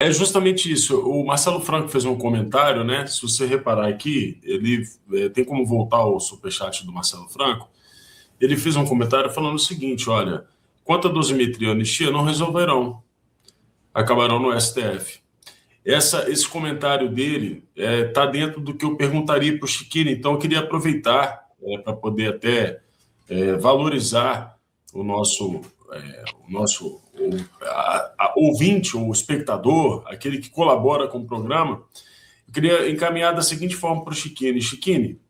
É justamente isso. O Marcelo Franco fez um comentário, né? Se você reparar aqui, ele tem como voltar ao superchat do Marcelo Franco. Ele fez um comentário falando o seguinte: olha, quanto à dosimetria e anistia, não resolverão, acabarão no STF. Esse comentário dele está dentro do que eu perguntaria para o Chiquini, então eu queria aproveitar para poder até valorizar o nosso ouvinte, o espectador, aquele que colabora com o programa. Eu queria encaminhar da seguinte forma para o Chiquini. Chiquini,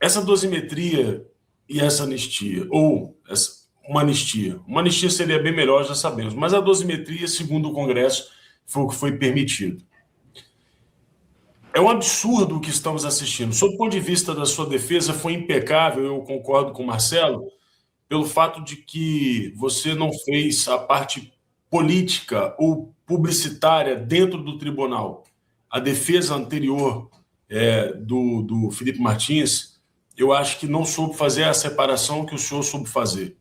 essa dosimetria e essa anistia, uma anistia seria bem melhor, já sabemos, mas a dosimetria, segundo o Congresso, foi o que foi permitido. É um absurdo o que estamos assistindo. Sob o ponto de vista da sua defesa, foi impecável, eu concordo com o Marcelo, pelo fato de que você não fez a parte política ou publicitária dentro do tribunal. A defesa anterior do Felipe Martins, eu acho que não soube fazer a separação que o senhor soube fazer.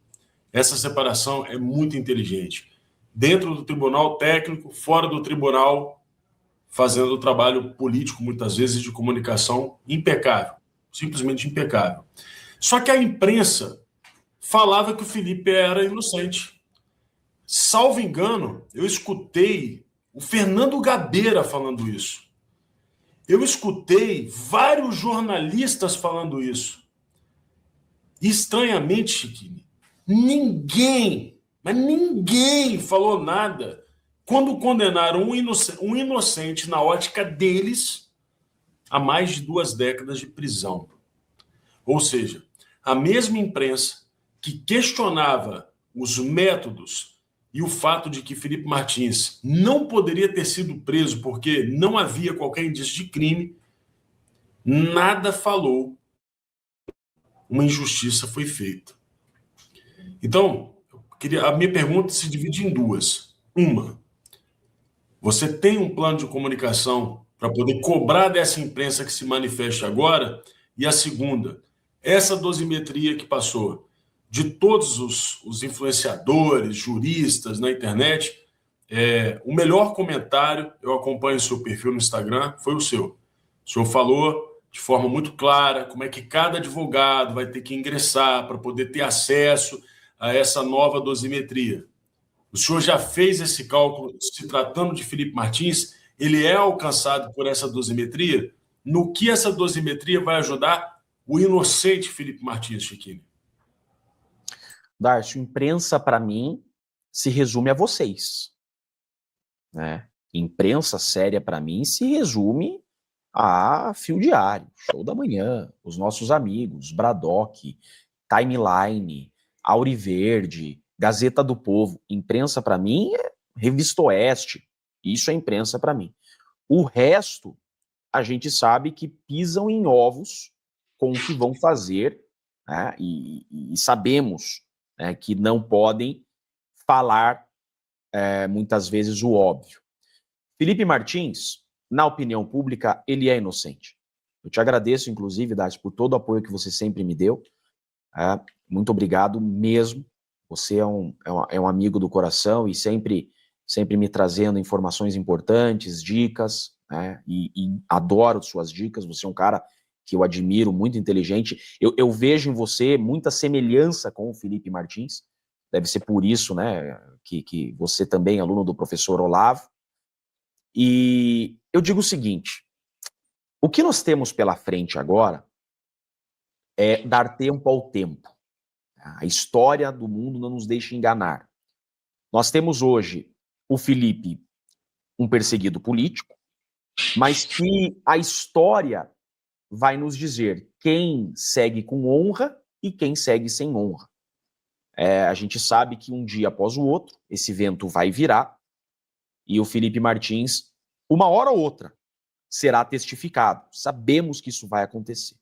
Essa separação é muito inteligente. Dentro do tribunal técnico, fora do tribunal, fazendo o trabalho político, muitas vezes, de comunicação impecável, simplesmente impecável. Só que a imprensa falava que o Felipe era inocente. Salvo engano, eu escutei o Fernando Gabeira falando isso. Eu escutei vários jornalistas falando isso. E, estranhamente, Chiquini, mas ninguém falou nada quando condenaram um inocente na ótica deles a mais de 2 décadas de prisão. Ou seja, a mesma imprensa que questionava os métodos e o fato de que Felipe Martins não poderia ter sido preso porque não havia qualquer indício de crime, nada falou. Uma injustiça foi feita. Então, a minha pergunta se divide em duas. Uma, você tem um plano de comunicação para poder cobrar dessa imprensa que se manifeste agora? E a segunda, essa dosimetria que passou de todos os influenciadores, juristas na internet, o melhor comentário, eu acompanho o seu perfil no Instagram, foi o seu. O senhor falou de forma muito clara como é que cada advogado vai ter que ingressar para poder ter acesso a essa nova dosimetria. O senhor já fez esse cálculo, se tratando de Felipe Martins, ele é alcançado por essa dosimetria? No que essa dosimetria vai ajudar o inocente Felipe Martins, Chiquini? Darcio, imprensa, para mim, se resume a vocês. Né? Imprensa séria, para mim, se resume a Fio Diário, Show da Manhã, os nossos amigos, Bradock, Timeline, Auriverde, Gazeta do Povo. Imprensa, para mim, é Revista Oeste. Isso é imprensa para mim. O resto, a gente sabe que pisam em ovos com o que vão fazer, né? E sabemos, né, que não podem falar muitas vezes o óbvio. Felipe Martins, na opinião pública, ele é inocente. Eu te agradeço, inclusive, Darcy, por todo o apoio que você sempre me deu. Muito obrigado mesmo. Você é um amigo do coração e sempre me trazendo informações importantes, dicas, né? E adoro suas dicas. Você é um cara que eu admiro, muito inteligente. Eu vejo em você muita semelhança com o Felipe Martins. Deve ser por isso, né, que você também é aluno do professor Olavo. E eu digo o seguinte: o que nós temos pela frente agora é dar tempo ao tempo. A história do mundo não nos deixa enganar. Nós temos hoje o Felipe, um perseguido político, mas que a história vai nos dizer quem segue com honra e quem segue sem honra. A gente sabe que um dia após o outro, esse vento vai virar e o Felipe Martins, uma hora ou outra, será testificado. Sabemos que isso vai acontecer.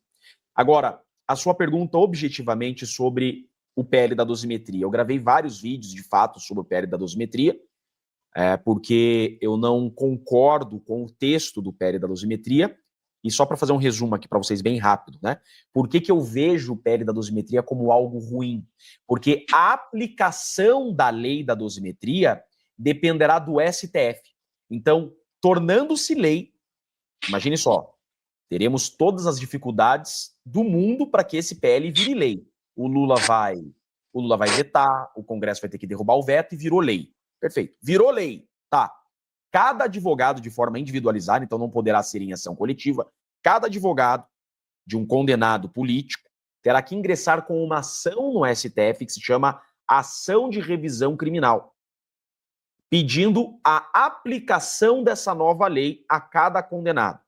Agora, a sua pergunta objetivamente sobre o PL da dosimetria. Eu gravei vários vídeos, de fato, sobre o PL da dosimetria, porque eu não concordo com o texto do PL da dosimetria. E só para fazer um resumo aqui para vocês bem rápido, né? Por que eu vejo o PL da dosimetria como algo ruim? Porque a aplicação da lei da dosimetria, dependerá do STF. Então, tornando-se lei, imagine só, teremos todas as dificuldades do mundo para que esse PL vire lei. O Lula vai vetar, o Congresso vai ter que derrubar o veto e virou lei. Perfeito. Virou lei. Tá. Cada advogado, de forma individualizada, então não poderá ser em ação coletiva, cada advogado de um condenado político terá que ingressar com uma ação no STF que se chama ação de revisão criminal, pedindo a aplicação dessa nova lei a cada condenado.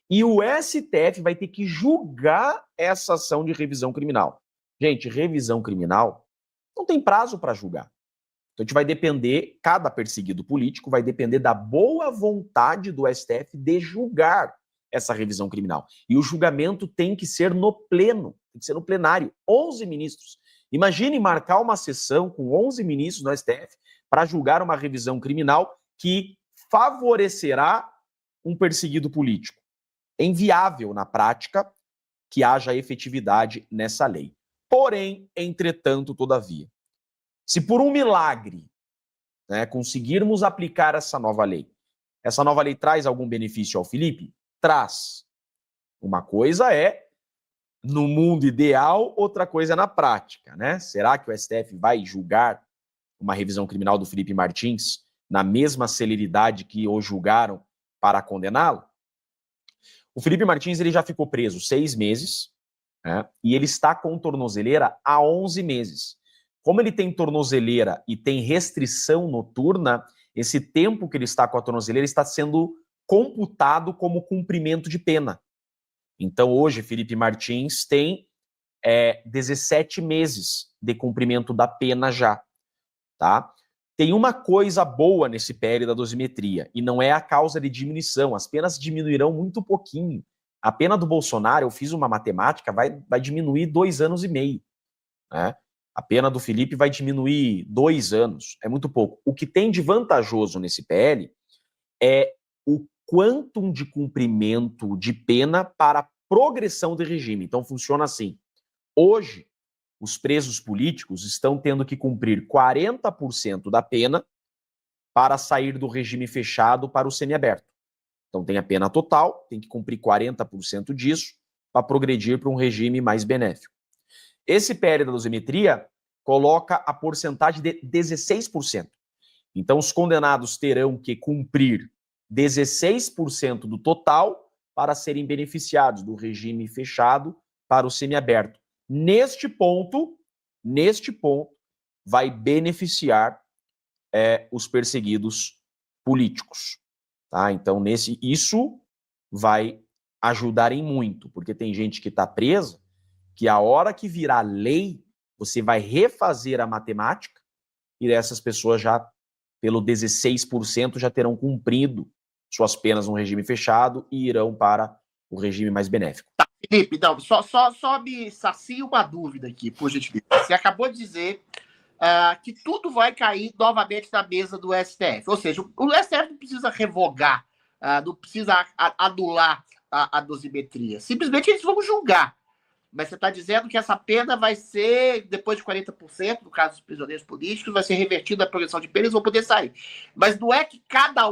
E o STF vai ter que julgar essa ação de revisão criminal. Gente, revisão criminal não tem prazo para julgar. Então a gente vai depender, cada perseguido político vai depender da boa vontade do STF de julgar essa revisão criminal. E o julgamento tem que ser no pleno, tem que ser no plenário, 11 ministros. Imagine marcar uma sessão com 11 ministros no STF para julgar uma revisão criminal que favorecerá um perseguido político. É inviável, na prática, que haja efetividade nessa lei. Porém, entretanto, todavia, se por um milagre, né, conseguirmos aplicar essa nova lei traz algum benefício ao Felipe? Traz. Uma coisa é no mundo ideal, outra coisa é na prática, né? Será que o STF vai julgar uma revisão criminal do Felipe Martins na mesma celeridade que o julgaram para condená-lo? O Felipe Martins ele já ficou preso 6 meses, né? E ele está com tornozeleira há 11 meses. Como ele tem tornozeleira e tem restrição noturna, esse tempo que ele está com a tornozeleira está sendo computado como cumprimento de pena. Então, hoje, Felipe Martins tem 17 meses de cumprimento da pena já. Tá? Tem uma coisa boa nesse PL da dosimetria, e não é a causa de diminuição. As penas diminuirão muito pouquinho. A pena do Bolsonaro, eu fiz uma matemática, vai diminuir 2 anos e meio. Né? A pena do Felipe vai diminuir 2 anos. É muito pouco. O que tem de vantajoso nesse PL é o quantum de cumprimento de pena para progressão de regime. Então, funciona assim. Hoje, os presos políticos estão tendo que cumprir 40% da pena para sair do regime fechado para o semiaberto. Então, tem a pena total, tem que cumprir 40% disso para progredir para um regime mais benéfico. Esse PL da dosimetria coloca a porcentagem de 16%. Então, os condenados terão que cumprir 16% do total para serem beneficiados do regime fechado para o semiaberto. Neste ponto, vai beneficiar os perseguidos políticos. Tá? Então, isso vai ajudar em muito, porque tem gente que está presa, que a hora que virar lei, você vai refazer a matemática e essas pessoas já, pelo 16%, já terão cumprido suas penas no regime fechado e irão para o regime mais benéfico. Tá, Felipe, não, só me sacia uma dúvida aqui, por gentileza. Você acabou de dizer que tudo vai cair novamente na mesa do STF. Ou seja, o STF não precisa revogar, não precisa anular a dosimetria. Simplesmente eles vão julgar. Mas você está dizendo que essa pena vai ser, depois de 40%, no caso dos prisioneiros políticos, vai ser revertida a progressão de pena e eles vão poder sair. Mas não é que cada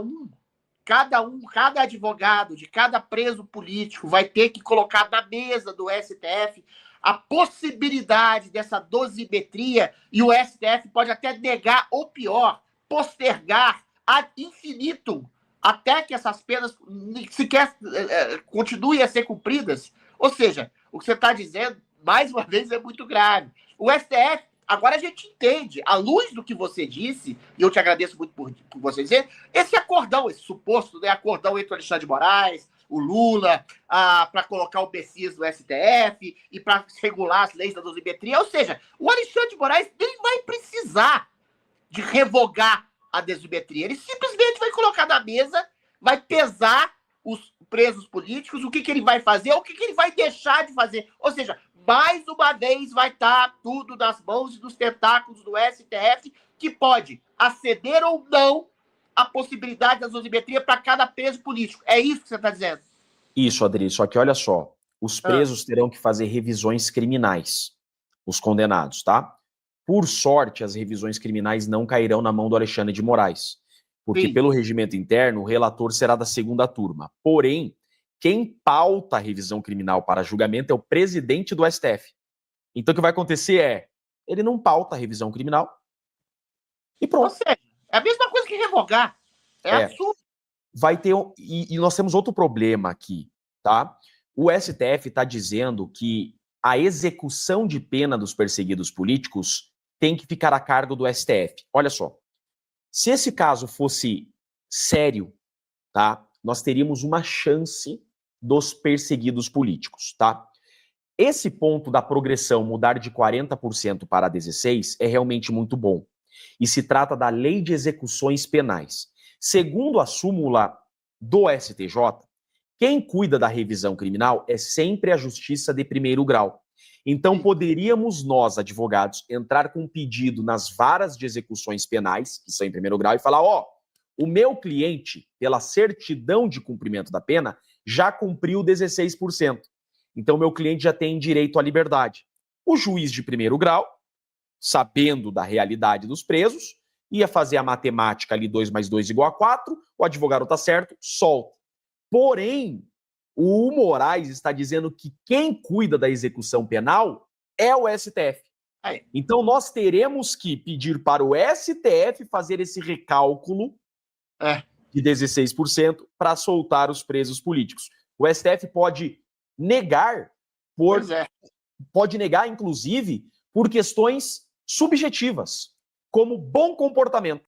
advogado de cada preso político vai ter que colocar na mesa do STF a possibilidade dessa dosimetria e o STF pode até negar ou pior, postergar ad infinitum até que essas penas sequer continuem a ser cumpridas. Ou seja, o que você está dizendo, mais uma vez, é muito grave. O STF, agora a gente entende, à luz do que você disse, e eu te agradeço muito por você dizer, esse acordão, esse suposto acordão entre o Alexandre de Moraes, o Lula, para colocar o Messias no STF e para regular as leis da dosimetria. Ou seja, o Alexandre de Moraes nem vai precisar de revogar a dosimetria. Ele simplesmente vai colocar na mesa, vai pesar os presos políticos, o que ele vai fazer, o que ele vai deixar de fazer. Ou seja, mais uma vez vai estar tudo nas mãos e nos tentáculos do STF, que pode aceder ou não a possibilidade da dosimetria para cada preso político. É isso que você está dizendo? Isso, Adri. Só que olha só, os presos terão que fazer revisões criminais, os condenados, tá? Por sorte, as revisões criminais não cairão na mão do Alexandre de Moraes, porque Sim. pelo regimento interno, o relator será da segunda turma. Porém, quem pauta a revisão criminal para julgamento é o presidente do STF. Então, o que vai acontecer é, ele não pauta a revisão criminal e Ou pronto. seja, é a mesma coisa que revogar. É absurdo. Vai ter e nós temos outro problema aqui, tá? O STF está dizendo que a execução de pena dos perseguidos políticos tem que ficar a cargo do STF. Olha só, se esse caso fosse sério, tá? Nós teríamos uma chance dos perseguidos políticos, tá? Esse ponto da progressão mudar de 40% para 16% é realmente muito bom. E se trata da Lei de Execuções Penais. Segundo a súmula do STJ, quem cuida da revisão criminal é sempre a Justiça de primeiro grau. Então, poderíamos nós, advogados, entrar com um pedido nas varas de execuções penais, que são em primeiro grau, e falar, o meu cliente, pela certidão de cumprimento da pena, já cumpriu 16%. Então, meu cliente já tem direito à liberdade. O juiz de primeiro grau, sabendo da realidade dos presos, ia fazer a matemática ali, 2 mais 2 igual a 4, o advogado está certo, solta. Porém, o Moraes está dizendo que quem cuida da execução penal é o STF. Então, nós teremos que pedir para o STF fazer esse recálculo de 16% para soltar os presos políticos. O STF pode negar, pode negar, inclusive, por questões subjetivas, como bom comportamento.